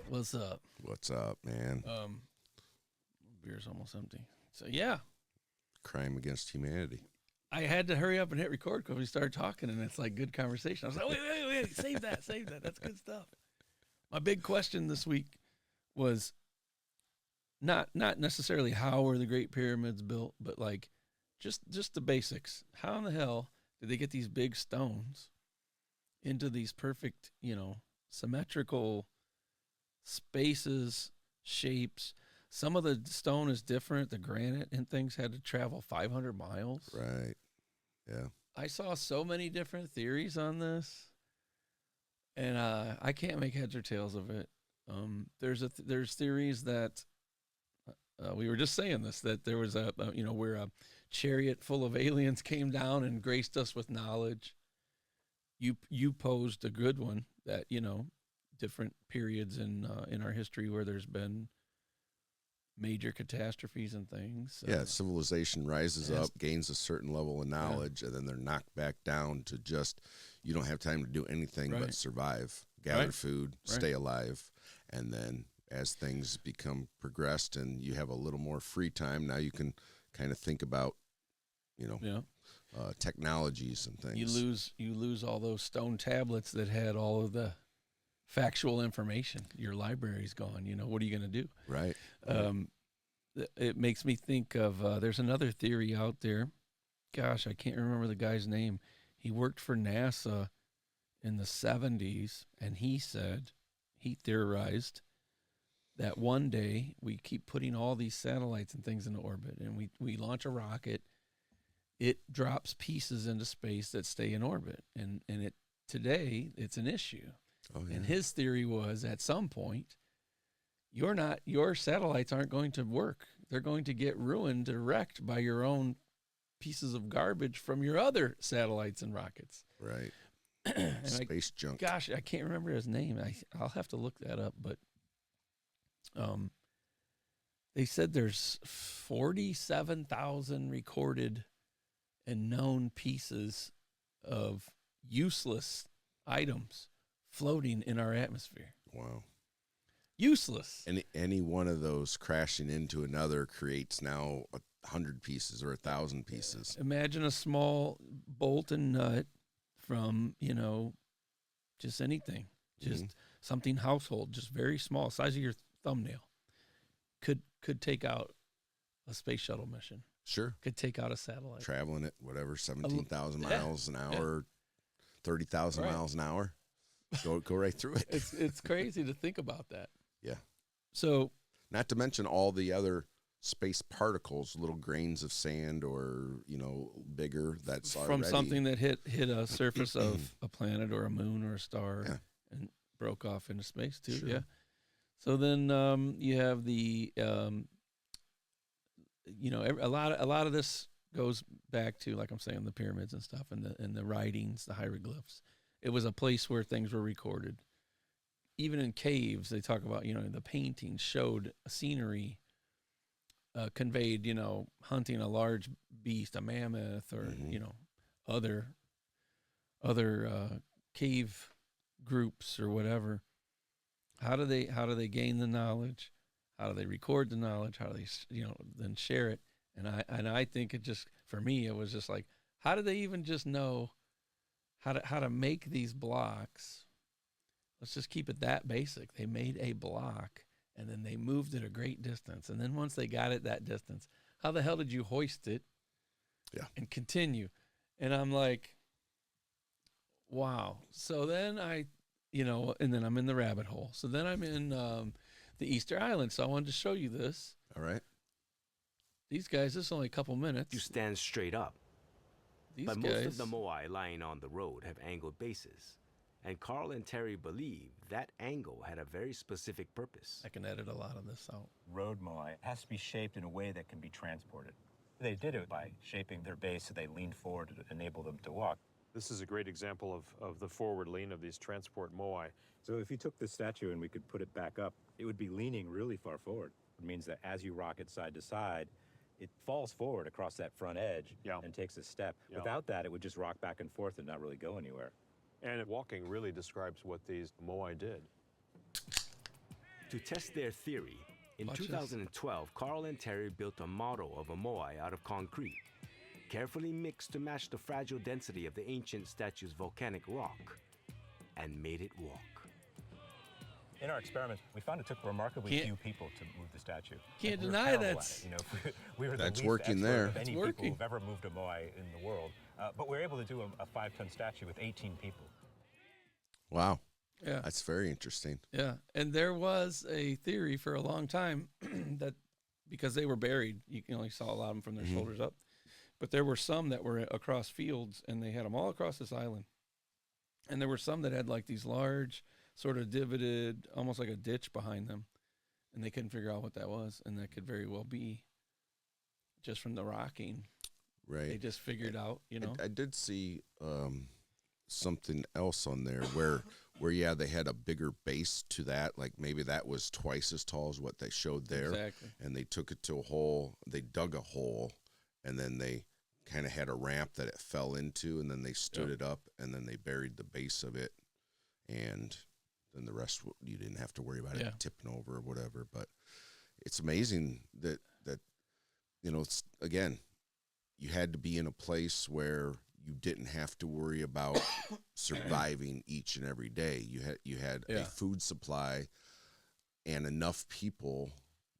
What's up? What's up, man? Beer's almost empty. So yeah, Crime against humanity. I had to hurry up and hit record because we started talking, and it's like good conversation. I was like, wait, save that. That's good stuff. My big question this week was not necessarily how were the Great Pyramids built, but like just the basics. How in the hell did they get these big stones into these perfect, symmetrical spaces, shapes? Some of the stone is different. The granite and things had to travel 500 miles. Right. Yeah. I saw so many different theories on this, and I can't make heads or tails of it. There's theories that we were just saying this, that there was where a chariot full of aliens came down and graced us with knowledge. You posed a good one that different periods in our history where there's been major catastrophes and things. Yeah, civilization rises up, gains a certain level of knowledge, and then they're knocked back down to just, you don't have time to do anything but survive, gather food, stay alive. And then as things become progressed and you have a little more free time, now you can kind of think about, technologies and things. You lose all those stone tablets that had all of the factual information. Your library's gone. What are you going to do? Right. It makes me think of there's another theory out there. Gosh, I can't remember the guy's name. He worked for NASA in the 70s, and he theorized that one day we keep putting all these satellites and things into orbit, and we launch a rocket. It drops pieces into space that stay in orbit, and today it's an issue. Oh, yeah. And his theory was at some point, your satellites aren't going to work. They're going to get ruined or wrecked by your own pieces of garbage from your other satellites and rockets. Right. Space junk. Gosh, I can't remember his name. I'll have to look that up. But they said there's 47,000 recorded and known pieces of useless items floating in our atmosphere. Wow. Useless. And any one of those crashing into another creates now 100 pieces or 1,000 pieces. Imagine a small bolt and nut from, just anything, just something household, just very small, size of your thumbnail, could take out a space shuttle mission. Sure. Could take out a satellite. Traveling at whatever, 17,000 miles an hour, 30,000 miles an hour. Go right through it. It's crazy to think about that. Yeah. So, not to mention all the other space particles, little grains of sand or, bigger, that's from already something that hit a surface of a planet or a moon or a star and broke off into space too. Sure. Yeah. So then you have the a lot of this goes back to, like I'm saying, the pyramids and stuff, and the writings, the hieroglyphs. It was a place where things were recorded. Even in caves, they talk about, the paintings showed scenery, conveyed, hunting a large beast, a mammoth, or, other cave groups or whatever. How do they gain the knowledge? How do they record the knowledge? How do they, then share it? And I think it just, for me, it was just like, how do they even just know how to make these blocks? Let's just keep it that basic. They made a block, and then they moved it a great distance. And then once they got it that distance, how the hell did you hoist it? Yeah. And continue? And I'm like, wow. So then and then I'm in the rabbit hole. So then I'm in the Easter Island. So I wanted to show you this. All right. These guys, this is only a couple minutes. You stand straight up. Most of the moai lying on the road have angled bases. And Carl and Terry believe that angle had a very specific purpose. I can edit a lot of this out. Road moai has to be shaped in a way that can be transported. They did it by shaping their base so they leaned forward to enable them to walk. This is a great example of the forward lean of these transport moai. So if you took this statue and we could put it back up, it would be leaning really far forward. It means that as you rock it side to side, it falls forward across that front edge and takes a step. Yeah. Without that, it would just rock back and forth and not really go anywhere. And walking really describes what these moai did. To test their theory, in Watch this. 2012, Carl and Terry built a model of a moai out of concrete, carefully mixed to match the fragile density of the ancient statue's volcanic rock, and made it walk. In our experiments, we found it took remarkably few people to move the statue. Can't We were deny terrible that's- at it. You know, we were the That's least working expert there. of That's any people working. who've ever moved a moai in the world. But we were able to do a 5-ton statue with 18 people. Wow. Yeah. That's very interesting. Yeah. And there was a theory for a long time that because they were buried, you can only saw a lot of them from their shoulders up. But there were some that were across fields, and they had them all across this island. And there were some that had like these large, sort of divoted, almost like a ditch behind them. And they couldn't figure out what that was. And that could very well be just from the rocking. Right. They just figured out, you know. I did see something else on there where yeah, they had a bigger base to that. Like maybe that was twice as tall as what they showed there. Exactly. And they took it to a hole. They dug a hole, and then they kind of had a ramp that it fell into, and then they stood it up, and then they buried the base of it, and then the rest you didn't have to worry about it tipping over or whatever. But it's amazing that you know, it's, again, you had to be in a place where you didn't have to worry about surviving each and every day. You had a food supply and enough people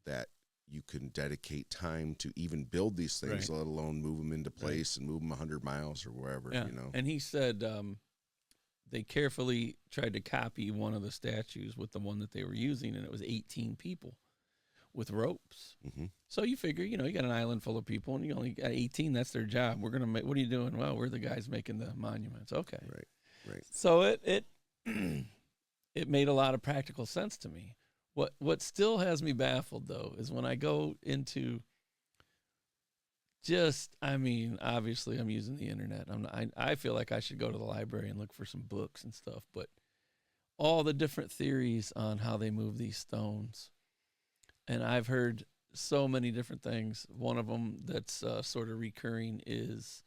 that you can dedicate time to even build these things, let alone move them into place and move them 100 miles or wherever, you know. And he said they carefully tried to copy one of the statues with the one that they were using, and it was 18 people with ropes. Mm-hmm. So you figure, you know, you got an island full of people, and you only got 18. That's their job. We're gonna make. What are you doing? Well, we're the guys making the monuments. Okay, Right. So it it made a lot of practical sense to me. What still has me baffled though is when I go into I mean, obviously I'm using the internet. I feel like I should go to the library and look for some books and stuff, but all the different theories on how they move these stones. And I've heard so many different things. One of them that's sort of recurring is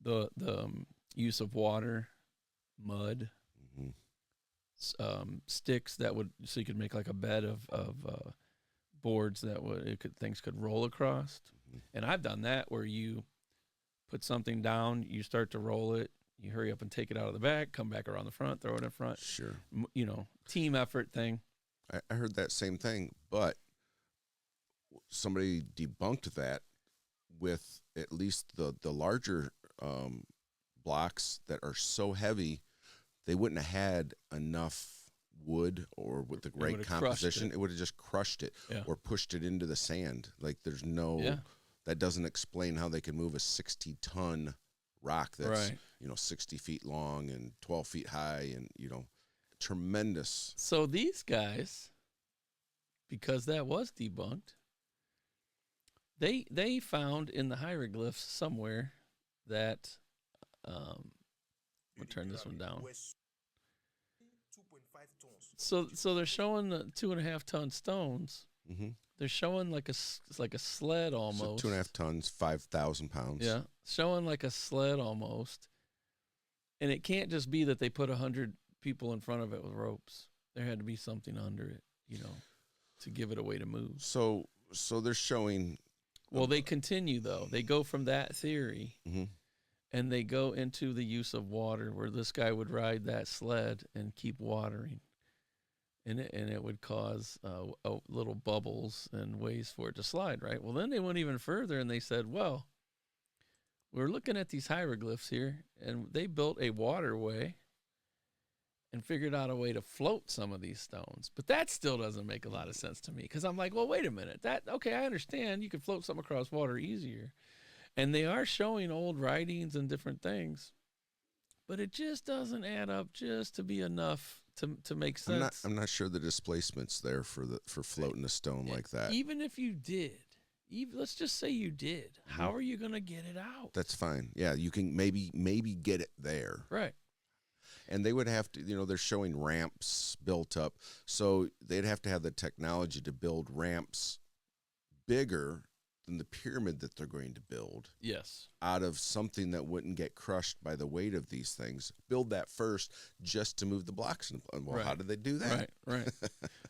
the use of water, mud, sticks that would, so you could make like a bed of boards that things could roll across. And I've done that where you put something down, you start to roll it, you hurry up and take it out of the back, come back around the front, throw it in front. Sure. You know, team effort thing. I heard that same thing, but somebody debunked that with at least the larger blocks that are so heavy, they wouldn't have had enough wood or with the right composition. It would have just crushed it or pushed it into the sand. Like there's that doesn't explain how they can move a 60-ton rock that's, you know, 60 feet long and 12 feet high and, you know, tremendous. So these guys, because that was debunked, they found in the hieroglyphs somewhere that we'll turn this one down. So they're showing the 2.5 ton stones. Mm-hmm. They're showing like a sled almost. So 2.5 tons, 5,000 pounds. Yeah, showing like a sled almost. And it can't just be that they put 100 people in front of it with ropes. There had to be something under it, you know, to give it a way to move. So they're showing. Well, they continue though. They go from that theory, and they go into the use of water, where this guy would ride that sled and keep watering, and it would cause little bubbles and ways for it to slide. Right. Well, then they went even further and they said, well, we're looking at these hieroglyphs here, and they built a waterway and figured out a way to float some of these stones. But that still doesn't make a lot of sense to me, because I'm like, well, wait a minute. Okay, I understand you could float something across water easier. And they are showing old writings and different things, but it just doesn't add up just to be enough to make sense. I'm not sure the displacement's there for floating a stone like that. Even if you did, let's just say you did, how are you going to get it out? That's fine. Yeah, you can maybe get it there. Right. And they would have to, you know, they're showing ramps built up. So they'd have to have the technology to build ramps bigger than the pyramid that they're going to build. Yes. Out of something that wouldn't get crushed by the weight of these things. Build that first just to move the blocks. Well, Right. How did they do that? Right.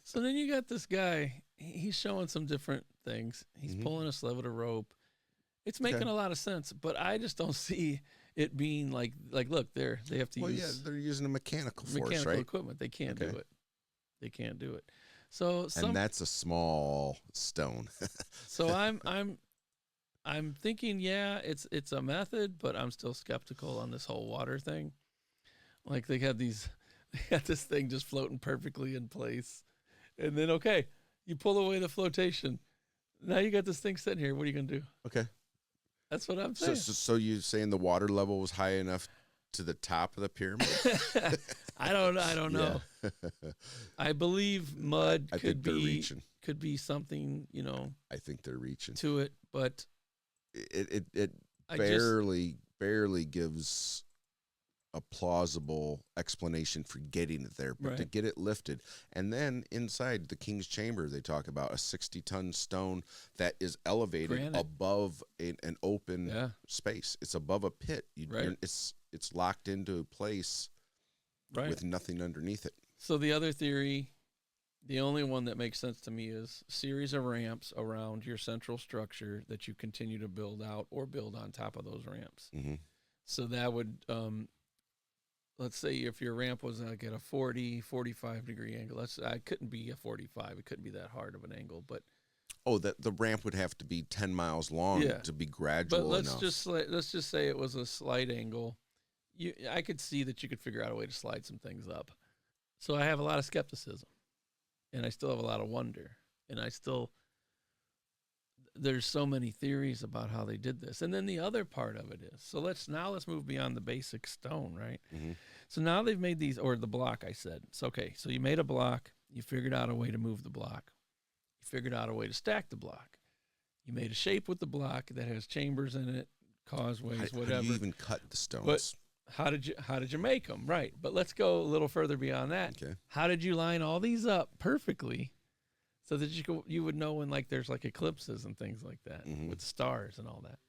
So then you got this guy. He's showing some different things. He's pulling a sled with a rope. It's making a lot of sense, but I just don't see it being like look, they have to use they're using a mechanical force, right? equipment. They can't do it. They can't do it. So and that's a small stone. So I'm thinking, yeah, it's a method, but I'm still skeptical on this whole water thing. Like they got this thing just floating perfectly in place, and then you pull away the flotation. Now you got this thing sitting here. What are you gonna do? Okay. That's what I'm saying. So you saying the water level was high enough to the top of the pyramid? I don't know. I believe mud could be something, I think they're reaching to it, but it barely gives a plausible explanation for getting it there, but to get it lifted. And then inside the King's Chamber, they talk about a 60-ton stone that is elevated above an open space. It's above a pit. It's locked into a place with nothing underneath it. So the other theory, the only one that makes sense to me, is a series of ramps around your central structure that you continue to build out or build on top of those ramps. Mm-hmm. So that would... let's say if your ramp was like at a 40, 45 degree angle, it couldn't be a 45. It couldn't be that hard of an angle, but the ramp would have to be 10 miles long to be gradual But let's enough. let's just say it was a slight angle. I could see that you could figure out a way to slide some things up. So I have a lot of skepticism, and I still have a lot of wonder, and there's so many theories about how they did this. And then the other part of it is, so let's move beyond the basic stone, right? Mm-hmm. So now they've made these, or the block, I said. It's okay. So you made a block. You figured out a way to move the block. You figured out a way to stack the block. You made a shape with the block that has chambers in it, causeways, whatever. How do you even cut the stones? But how did you make them? Right. But let's go a little further beyond that. Okay. How did you line all these up perfectly so that you would know when there's eclipses and things like that with stars and all that?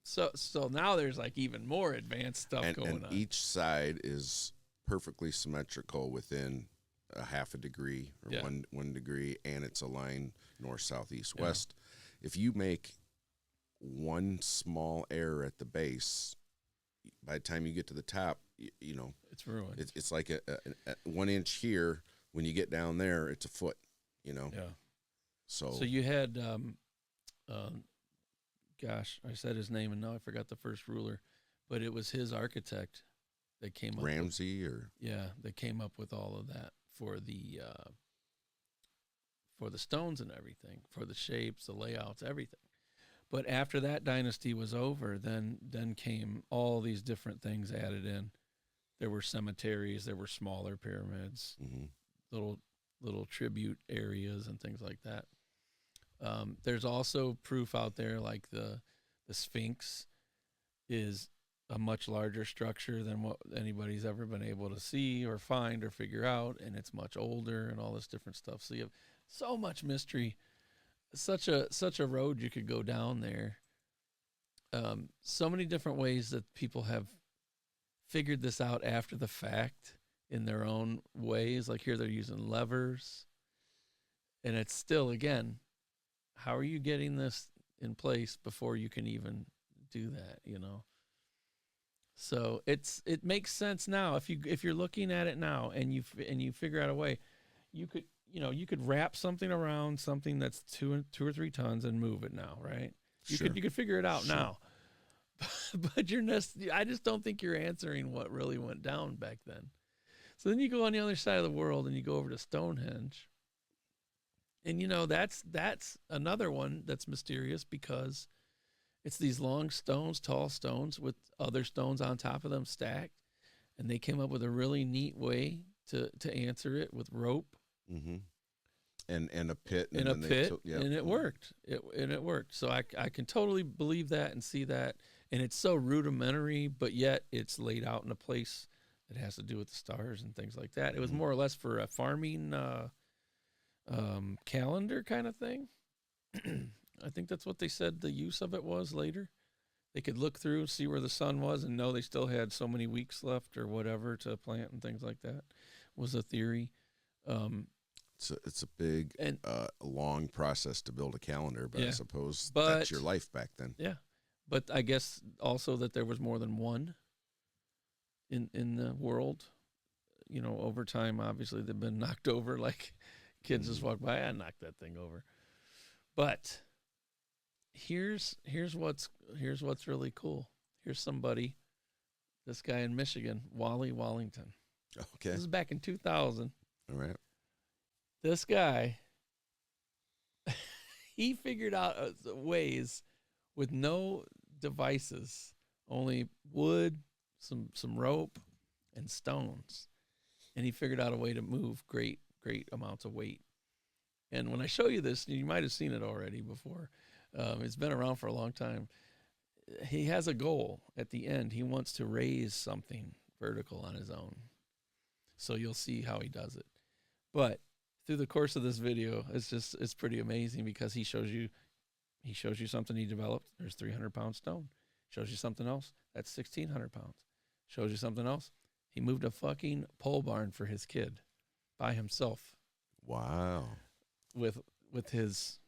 So now there's even more advanced stuff going on. And each side is perfectly symmetrical within a half a degree or 1 degree, and it's aligned north, south, east, west. If you make one small error at the base, by the time you get to the top, it's ruined. It's like a 1 inch here. When you get down there, it's a foot. Yeah. So you had, gosh, I said his name and now I forgot the first ruler, but it was his architect that came up. Ramsey that came up with all of that for the stones and everything, for the shapes, the layouts, everything. But after that dynasty was over, then came all these different things added in. There were cemeteries, there were smaller pyramids, little tribute areas and things like that. There's also proof out there like the Sphinx is a much larger structure than what anybody's ever been able to see or find or figure out, and it's much older and all this different stuff. So you have so much mystery, such a road you could go down there. So many different ways that people have figured this out after the fact in their own ways. Like here they're using levers, and it's still, again, how are you getting this in place before you can even do that, So it makes sense now if you're looking at it now and you figure out a way, you could wrap something around something that's 2 or 3 tons and move it now, right? You could figure it out now. But I just don't think you're answering what really went down back then. So then you go on the other side of the world and you go over to Stonehenge. And that's another one that's mysterious because it's these long stones, tall stones with other stones on top of them stacked. And they came up with a really neat way to answer it with rope. Mm-hmm. And a pit. And it worked. It worked. So I can totally believe that and see that. And it's so rudimentary, but yet it's laid out in a place that has to do with the stars and things like that. It was more or less for a farming calendar kind of thing. I think that's what they said the use of it was later. They could look through, see where the sun was, and know they still had so many weeks left or whatever to plant and things like that, was a theory. It's a big, and long process to build a calendar, but I suppose but, that's your life back then. Yeah. But I guess also that there was more than one in the world. You know, over time, obviously, they've been knocked over. Like kids just walk by, I knocked that thing over. But here's what's really cool. Here's somebody, this guy in Michigan, Wally Wallington. Okay. This is back in 2000. All right. This guy, he figured out ways with no devices, only wood, some rope, and stones. And he figured out a way to move great amounts of weight. And when I show you this, you might have seen it already before. It's been around for a long time. He has a goal at the end. He wants to raise something vertical on his own. So you'll see how he does it. But through the course of this video, it's pretty amazing because he shows you something he developed. There's 300-pound stone. Shows you something else. That's 1,600 pounds. Shows you something else. He moved a fucking pole barn for his kid by himself. Wow. With his,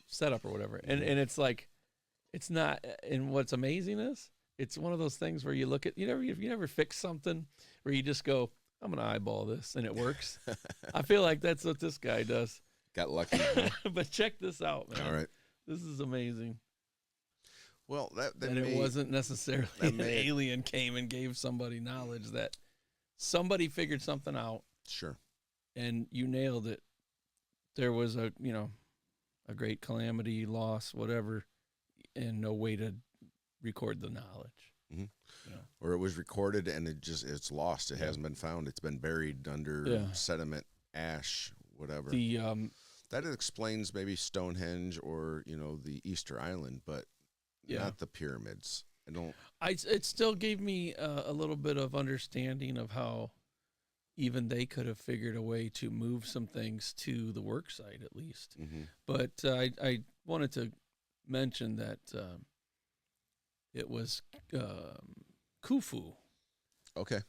setup or whatever. And it's like, it's not, and what's amazing is, it's one of those things where you look at, you never fix something where you just go, I'm going to eyeball this, and it works. I feel like that's what this guy does. Got lucky. But check this out, man. All right. This is amazing. Well, it wasn't necessarily an alien came and gave somebody knowledge, that somebody figured something out. Sure. And you nailed it. There was a great calamity, loss, whatever, and no way to record the knowledge. Mm-hmm. Or it was recorded and it's lost. It hasn't been found. It's been buried under sediment, ash, whatever. That explains maybe Stonehenge or, the Easter Island, but not the pyramids. It still gave me a little bit of understanding of how even they could have figured a way to move some things to the work site at least. Mm-hmm. But I wanted to mention that it was Khufu. Okay.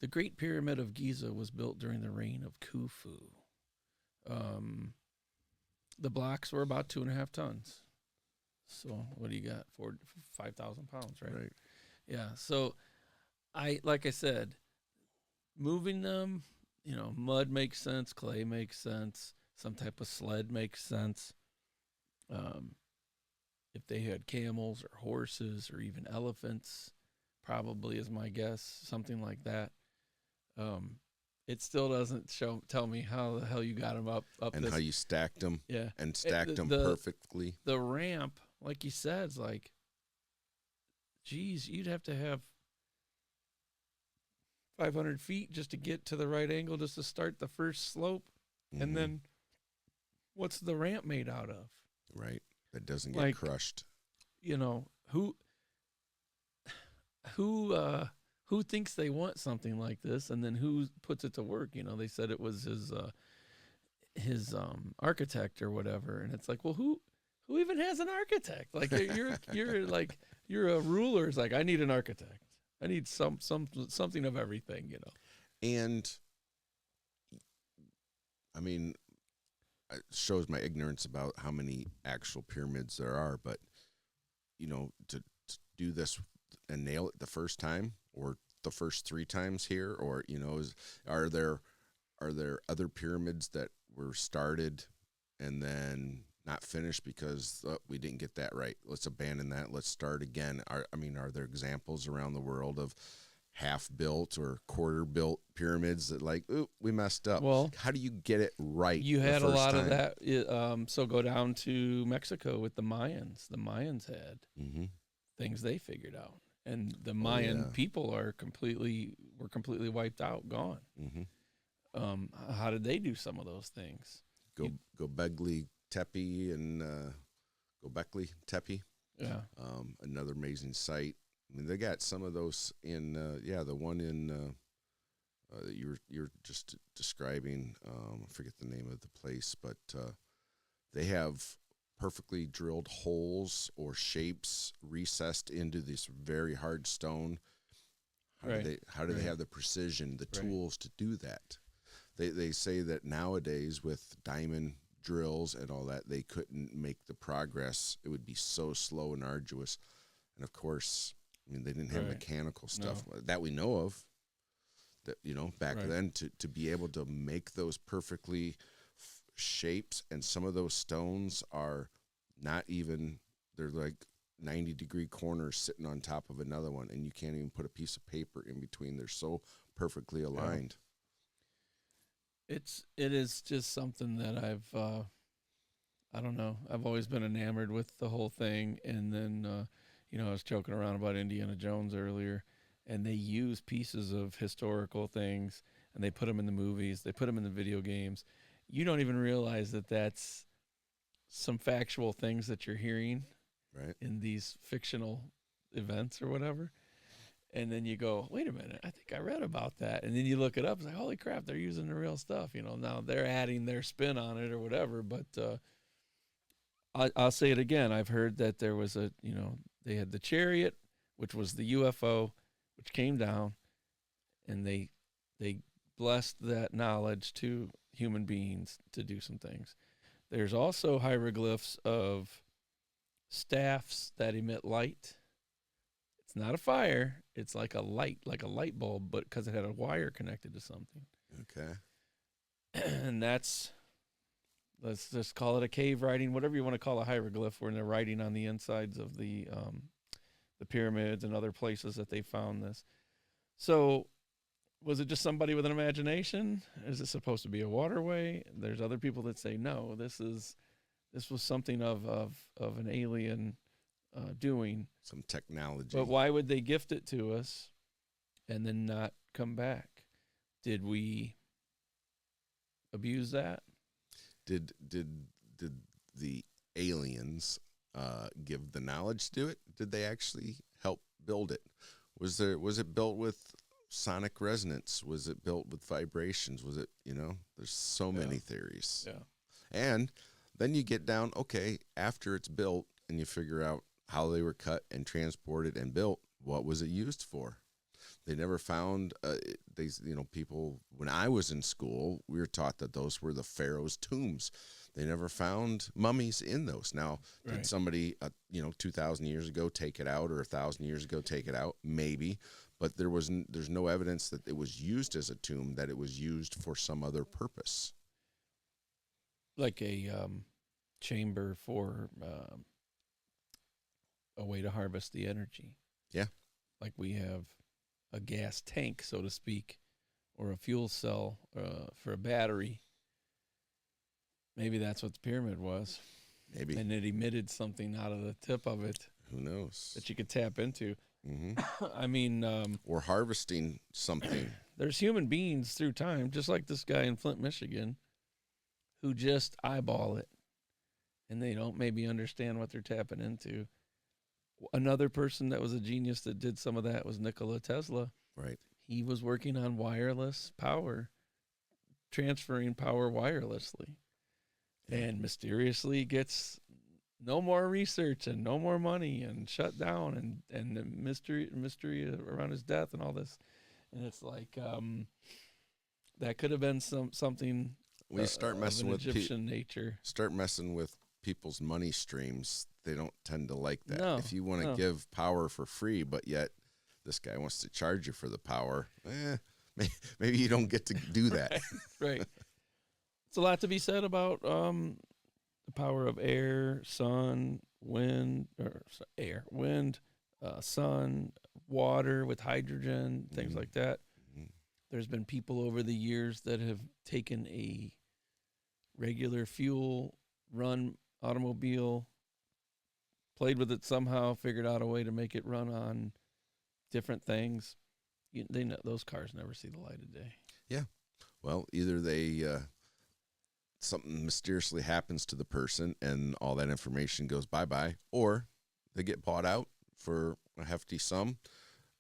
The Great Pyramid of Giza was built during the reign of Khufu. The blocks were about 2.5 tons. So what do you got? 5,000 pounds, right? Right. Yeah. So like I said, moving them, mud makes sense, clay makes sense, some type of sled makes sense. If they had camels or horses or even elephants, probably is my guess, something like that. It still doesn't tell me how the hell you got them up and this. How you stacked them. Yeah. And stacked them perfectly. The ramp, like you said, is like, geez, you'd have to have 500 feet just to get to the right angle, just to start the first slope. Mm-hmm. And then what's the ramp made out of? Right. That doesn't get crushed. Who thinks they want something like this, and then who puts it to work? They said it was his architect or whatever, and it's like, well, who even has an architect? Like you're a ruler. It's like, I need an architect. I need something of everything, And I mean, it shows my ignorance about how many actual pyramids there are, but to do this and nail it the first time or the first 3 times here, or are there other pyramids that were started and then not finished because we didn't get that right? Let's abandon that. Let's start again. Are there examples around the world of half-built or quarter-built pyramids that we messed up? Well, how do you get it right? You had a lot of that. So go down to Mexico with the Mayans. The Mayans had things they figured out, and the Mayan people were completely wiped out, gone. Mm-hmm. How did they do some of those things? Gobekli Tepe and Gobekli Tepe. Yeah. Another amazing site. I mean, they got some of those in the one in that you're just describing. I forget the name of the place, but they have perfectly drilled holes or shapes recessed into this very hard stone. How do they have the precision, the tools to do that? They say that nowadays with diamond drills and all that, they couldn't make the progress. It would be so slow and arduous. And of course, I mean, they didn't have mechanical stuff that we know of. That, you know, back then to be able to make those perfectly shapes, and some of those stones are not even, they're like 90-degree corners sitting on top of another one, and you can't even put a piece of paper in between. They're so perfectly aligned. It is just something that I don't know. I've always been enamored with the whole thing. And then, you know, I was joking around about Indiana Jones earlier, and they use pieces of historical things, and they put them in the movies. They put them in the video games. You don't even realize that that's some factual things that you're hearing in these fictional events or whatever. And then you go, wait a minute, I think I read about that. And then you look it up. It's like, holy crap, they're using the real stuff. You know, now they're adding their spin on it or whatever. But I'll say it again. I've heard that there was they had the chariot, which was the UFO, which came down, and they blessed that knowledge to human beings to do some things. There's also hieroglyphs of staffs that emit light. It's not a fire. It's like a light bulb, but because it had a wire connected to something. Okay. And let's just call it a cave writing, whatever you want to call a hieroglyph, where they're writing on the insides of the pyramids and other places that they found this. So was it just somebody with an imagination? Is it supposed to be a waterway? There's other people that say, no, this was something of an alien doing. Some technology. But why would they gift it to us and then not come back? Did we abuse that? Did the aliens give the knowledge to it? Did they actually help build it? Was it built with sonic resonance? Was it built with vibrations? Was it, there's so many theories. Yeah. And then you get down, okay, after it's built and you figure out how they were cut and transported and built, what was it used for? They never found, people, when I was in school, we were taught that those were the pharaoh's tombs. They never found mummies in those. Now, did somebody, 2,000 years ago take it out, or 1,000 years ago take it out? Maybe. But there's no evidence that it was used as a tomb, that it was used for some other purpose. Like a chamber for a way to harvest the energy. Yeah. Like we have a gas tank, so to speak, or a fuel cell for a battery. Maybe that's what the pyramid was. Maybe. And it emitted something out of the tip of it. Who knows? That you could tap into. Mm-hmm. I mean... or harvesting something. There's human beings through time, just like this guy in Flint, Michigan, who just eyeball it. And they don't maybe understand what they're tapping into. Another person that was a genius that did some of that was Nikola Tesla. Right. He was working on wireless power, transferring power wirelessly, and mysteriously gets no more research and no more money and shut down, and the mystery around his death and all this. And it's like that could have been something. We start messing with Egyptian nature. Start messing with people's money streams. They don't tend to like that. No, if you want to give power for free, but yet this guy wants to charge you for the power, maybe you don't get to do that. Right. It's a lot to be said about the power of air, sun, wind, sun, water with hydrogen, things like that. Mm-hmm. There's been people over the years that have taken a regular fuel run automobile, played with it somehow, figured out a way to make it run on different things. Those cars never see the light of day. Yeah. Well, either they something mysteriously happens to the person and all that information goes bye-bye, or they get bought out for a hefty sum.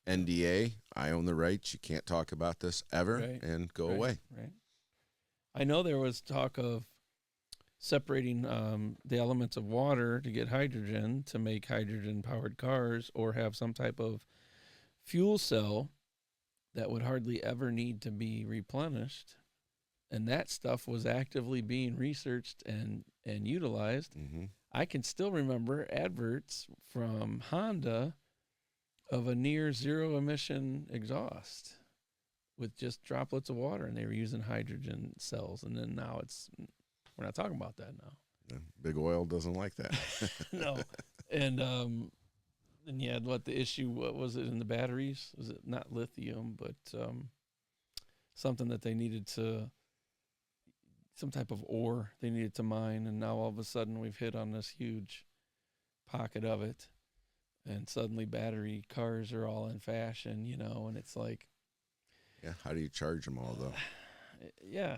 NDA, I own the rights. You can't talk about this ever, and go away. Right. I know there was talk of separating the elements of water to get hydrogen to make hydrogen-powered cars, or have some type of fuel cell that would hardly ever need to be replenished. And that stuff was actively being researched and utilized. Mm-hmm. I can still remember adverts from Honda of a near zero emission exhaust with just droplets of water, and they were using hydrogen cells. And then now we're not talking about that now. Yeah, big oil doesn't like that. No. And you had the issue, what was it in the batteries? Was it not lithium, but something that they needed to, some type of ore they needed to mine, and now all of a sudden we've hit on this huge pocket of it, and suddenly battery cars are all in fashion, and it's like, yeah, how do you charge them all though? Yeah.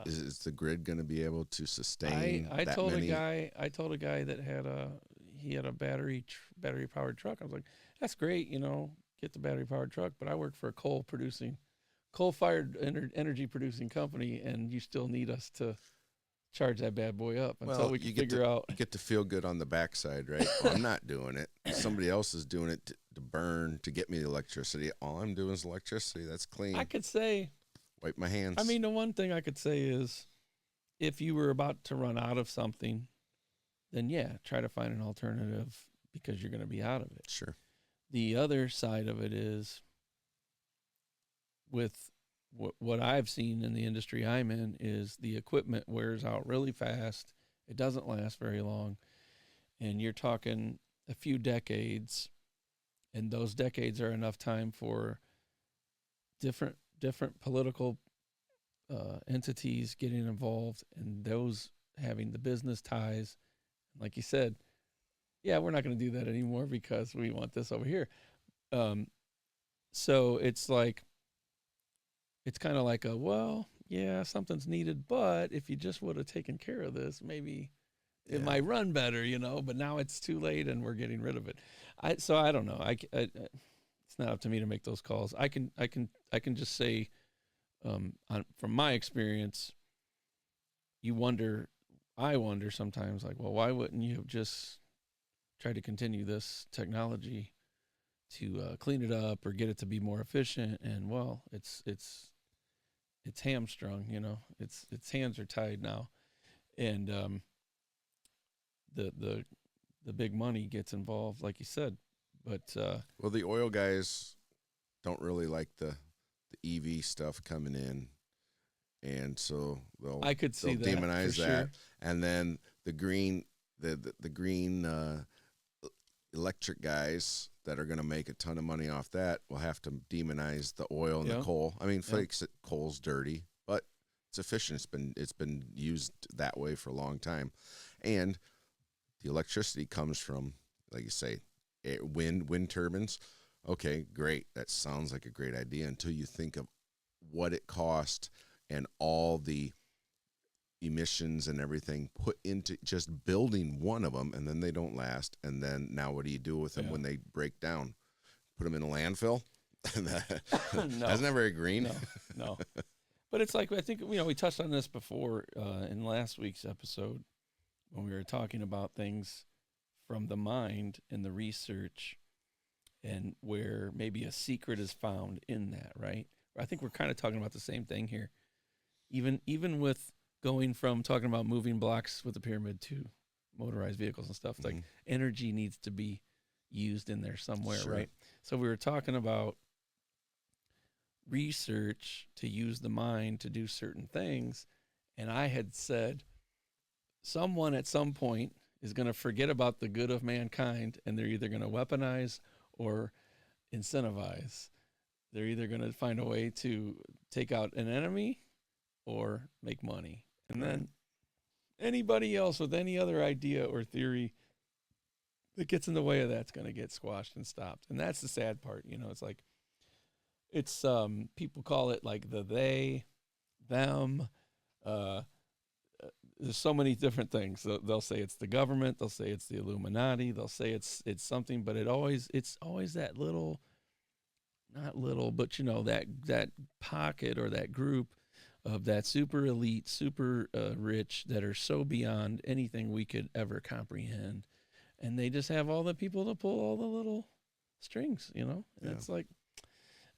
Is the grid going to be able to sustain I that told many? I told a guy that had a battery powered truck. I was like, that's great, get the battery powered truck, but I work for a coal-fired energy producing company, and you still need us to charge that bad boy up until we can figure out. You get to feel good on the backside, right? Well, I'm not doing it. Somebody else is doing it to burn, to get me the electricity. All I'm doing is electricity. That's clean. I could say, wipe my hands. I mean, the one thing I could say is, if you were about to run out of something, then yeah, try to find an alternative, because you're going to be out of it. Sure. The other side of it is, with what I've seen in the industry I'm in, is the equipment wears out really fast. It doesn't last very long. And you're talking a few decades, and those decades are enough time for different political entities getting involved, and those having the business ties. Like you said, yeah, we're not going to do that anymore because we want this over here. So it's like, it's kind of like something's needed, but if you just would have taken care of this, maybe it might run better, but now it's too late and we're getting rid of it. So I don't know. It's not up to me to make those calls. I can just say, from my experience, I wonder sometimes, like, well, why wouldn't you have just tried to continue this technology to clean it up or get it to be more efficient? And it's hamstrung, its hands are tied now, and the big money gets involved, like you said. But well, the oil guys don't really like the EV stuff coming in, and so they'll demonize that. Sure. And then the green electric guys that are going to make a ton of money off that will have to demonize the oil and the coal. I mean, coal's dirty, but it's efficient. It's been used that way for a long time, and the electricity comes from, like you say, wind turbines. Okay, great. That sounds like a great idea until you think of what it cost and all the emissions and everything put into just building one of them, and then they don't last. And then now what do you do with them when they break down? Put them in a landfill? No. That's not very green. No. But it's like, I think, we touched on this before in last week's episode when we were talking about things from the mind and the research, and where maybe a secret is found in that, right? I think we're kind of talking about the same thing here. Even with going from talking about moving blocks with the pyramid to motorized vehicles and stuff, like energy needs to be used in there somewhere, right? So we were talking about research to use the mind to do certain things, and I had said someone at some point is going to forget about the good of mankind, and they're either going to weaponize or incentivize. They're either going to find a way to take out an enemy or make money. And then anybody else with any other idea or theory that gets in the way of that's going to get squashed and stopped. And that's the sad part. It's like, it's people call it like the they, them. There's so many different things. They'll say it's the government. They'll say it's the Illuminati. They'll say it's something, but it's always that little, not little, but that pocket or that group of that super elite, super rich that are so beyond anything we could ever comprehend. And they just have all the people to pull all the little strings, you know? And it's like,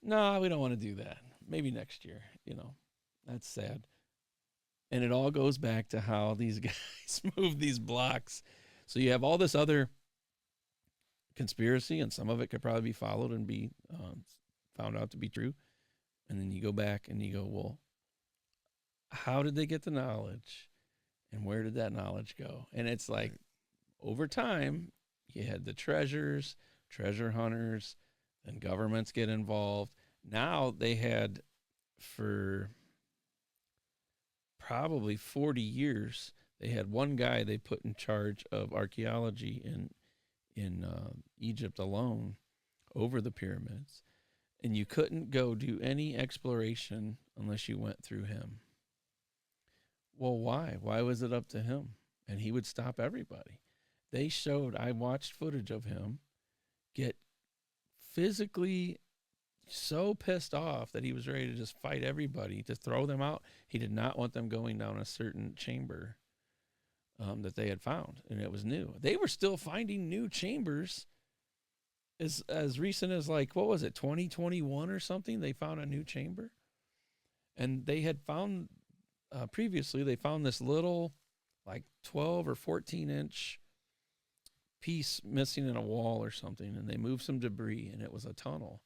no, we don't want to do that. Maybe next year, you know? That's sad. And it all goes back to how these guys move these blocks. So you have all this other conspiracy, and some of it could probably be followed and be found out to be true. And then you go back and you go, well, how did they get the knowledge? And where did that knowledge go? And it's like, over time, you had the treasure hunters, and governments get involved. Now they had, for probably 40 years, they had one guy they put in charge of archaeology in Egypt alone over the pyramids. And you couldn't go do any exploration unless you went through him. Well, why? Why was it up to him? And he would stop everybody. They showed, I watched footage of him get physically so pissed off that he was ready to just fight everybody, to throw them out. He did not want them going down a certain chamber that they had found, and it was new. They were still finding new chambers as recent as, like, what was it, 2021 or something? They found a new chamber. And they had found, previously, they found this little, like, 12 or 14-inch piece missing in a wall or something, and they moved some debris, and it was a tunnel.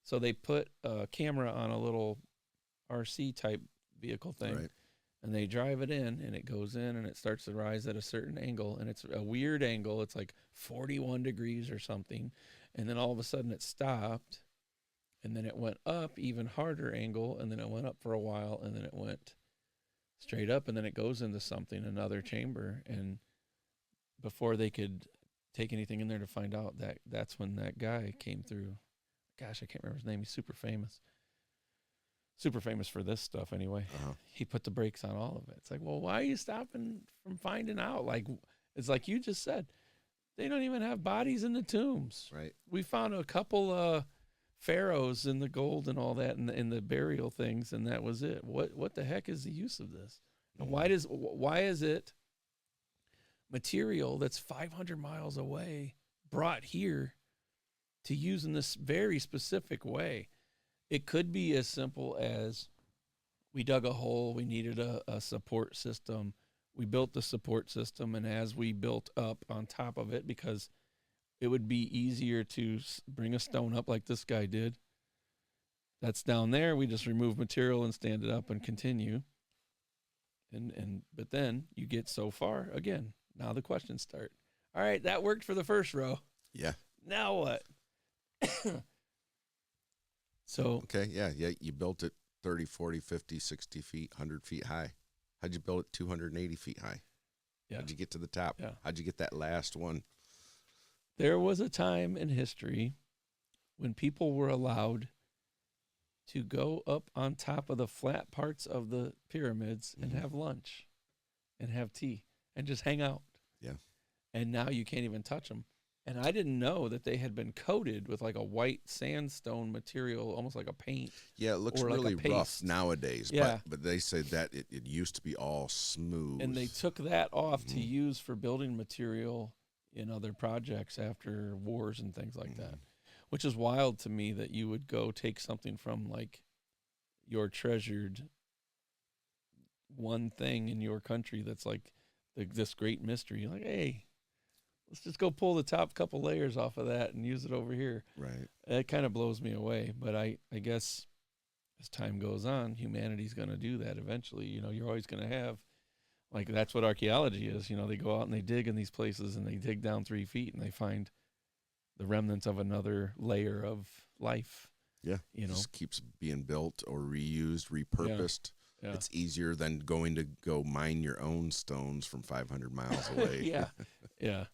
So they put a camera on a little RC type vehicle thing, right, and they drive it in, and it goes in, and it starts to rise at a certain angle, and it's a weird angle. It's like 41 degrees or something, and then all of a sudden it stopped, and then it went up even harder angle, and then it went up for a while, and then it went straight up, and then it goes into something, another chamber, and before they could take anything in there to find out, that's when that guy came through. Gosh, I can't remember his name. He's super famous. Super famous for this stuff anyway. Uh-huh. He put the brakes on all of it. It's like, well, why are you stopping from finding out? Like, it's like you just said, they don't even have bodies in the tombs. Right. We found a couple pharaohs in the gold and all that in the burial things, and that was it. What the heck is the use of this? Mm-hmm. Why is it material that's 500 miles away brought here to use in this very specific way? It could be as simple as we dug a hole, we needed a support system, we built the support system, and as we built up on top of it, because it would be easier to bring a stone up like this guy did. That's down there, we just remove material and stand it up and continue. But then you get so far, again, now the questions start. All right, that worked for the first row. Yeah. Now what? So okay, yeah, you built it 30, 40, 50, 60 feet, 100 feet high. How'd you build it 280 feet high? Yeah. How'd you get to the top? Yeah. How'd you get that last one? There was a time in history when people were allowed to go up on top of the flat parts of the pyramids and have lunch and have tea and just hang out. Yeah. And now you can't even touch them. And I didn't know that they had been coated with like a white sandstone material, almost like a paint. Yeah, it looks really rough nowadays. Yeah. But they say that it used to be all smooth. And they took that off to use for building material in other projects after wars and things like that, which is wild to me that you would go take something from like your treasured one thing in your country that's like this great mystery. Like, hey, let's just go pull the top couple layers off of that and use it over here. Right. It kind of blows me away. But I guess as time goes on, humanity's going to do that eventually. You know, you're always going to have, like, that's what archaeology is. You know, they go out and they dig in these places and they dig down 3 feet and they find the remnants of another layer of life. Yeah. You know, just keeps being built or reused, repurposed. Yeah. It's easier than going to go mine your own stones from 500 miles away. Yeah. Yeah.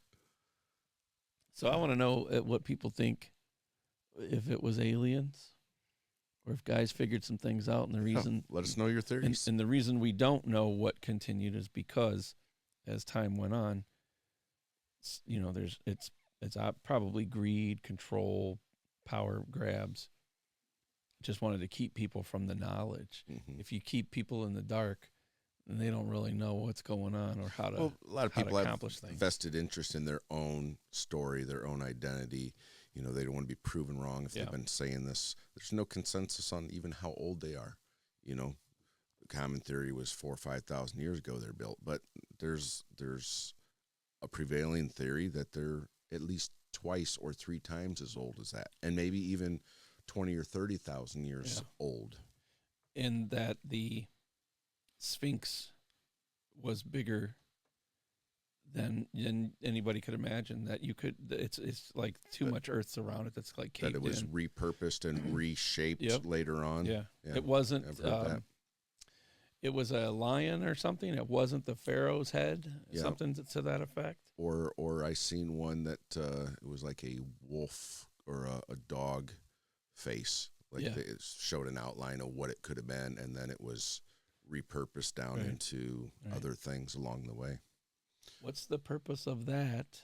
So I want to know what people think, if it was aliens or if guys figured some things out. And the reason, let us know your theories. And the reason we don't know what continued is because as time went on, you know, it's probably greed, control, power grabs. just wanted to keep people from the knowledge. Mm-hmm. If you keep people in the dark, then they don't really know what's going on or how to. Well, a lot of people have things. vested interest in their own story, their own identity. You know, they don't want to be proven wrong if they've been saying this. There's no consensus on even how old they are. You know, the common theory was 4,000 or 5,000 years ago they're built, but there's a prevailing theory that they're at least twice or three times as old as that, and maybe even 20 or 30,000 years old. And that the Sphinx was bigger than anybody could imagine. That you could, it's like too much Earth's around it. That's like caved that it was in. repurposed and reshaped later on. Yeah. It wasn't. It was a lion or something. It wasn't the pharaoh's head. Something to that effect. Or I seen one that it was like a wolf or a dog face. Like it showed an outline of what it could have been, and then it was repurposed down into other things along the way. What's the purpose of that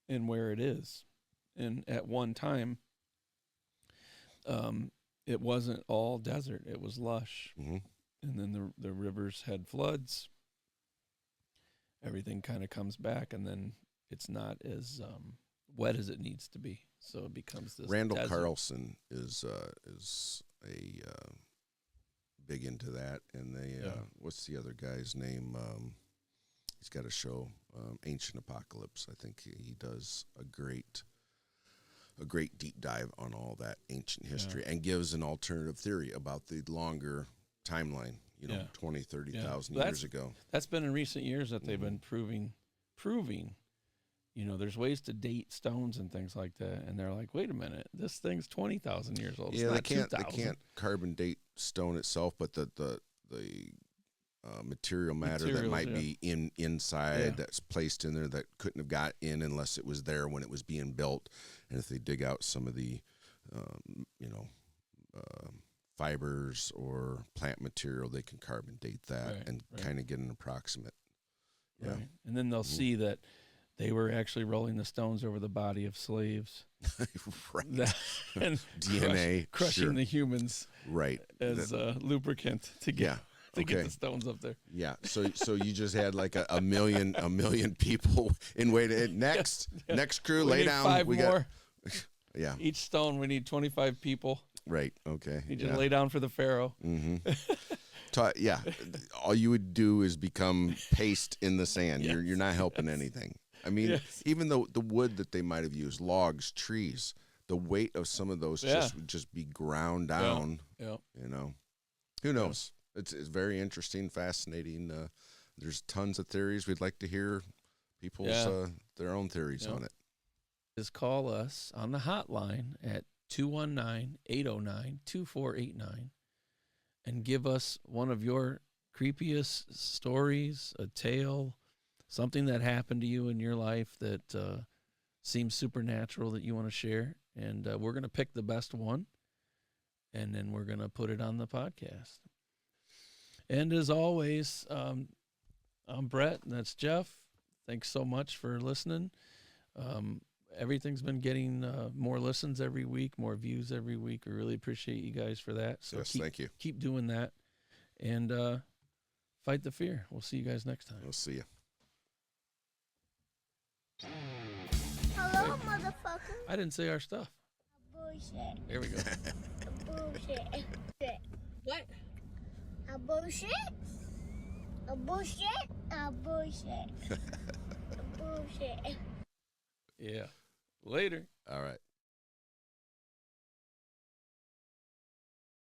and where it is? And at one time, it wasn't all desert. It was lush. Mm-hmm. And then the rivers had floods. Everything kind of comes back, and then it's not as wet as it needs to be. So it becomes this Randall desert. Carlson is a big into that. And they what's the other guy's name? He's got a show, Ancient Apocalypse. I think he does a great deep dive on all that ancient history and gives an alternative theory about the longer timeline, 20, 30,000 years ago. That's been in recent years that they've been proving, there's ways to date stones and things like that. And they're like, wait a minute, this thing's 20,000 years old. It's not they can't 2,000. carbon date stone itself, but the material matter that might be inside that's placed in there that couldn't have got in unless it was there when it was being built. And if they dig out some of the, fibers or plant material, they can carbon date that and kind of get an approximate. Yeah. Right. And then they'll see that they were actually rolling the stones over the body of slaves. And DNA. Crushing the humans as lubricant to get get the stones up there. Yeah. So you just had like a million people in way to next crew we lay need down. 5 we more. Yeah. Each stone we need 25 people. Right. Okay. You just lay down for the pharaoh. Mm-hmm. All you would do is become paste in the sand. Yes. You're not helping anything. I mean, even though the wood that they might have used, logs, trees, the weight of some of those would just be ground down. Yeah. Who knows? It's very interesting, fascinating. There's tons of theories. We'd like to hear people's their own theories on it. Just call us on the hotline at 219-809-2489 and give us one of your creepiest stories, a tale, something that happened to you in your life that seems supernatural that you want to share. And we're going to pick the best one, and then we're going to put it on the podcast. And as always, I'm Brett, and that's Jeff. Thanks so much for listening. Everything's been getting more listens every week, more views every week. We really appreciate you guys for that. So thank you. Keep doing that, and fight the fear. We'll see you guys next time. We'll see you. Hello, motherfucker. I didn't say our stuff. Bullshit. There we go. Bullshit. What? A bullshit. A bullshit. A bullshit. A bullshit. Yeah. Later. All right.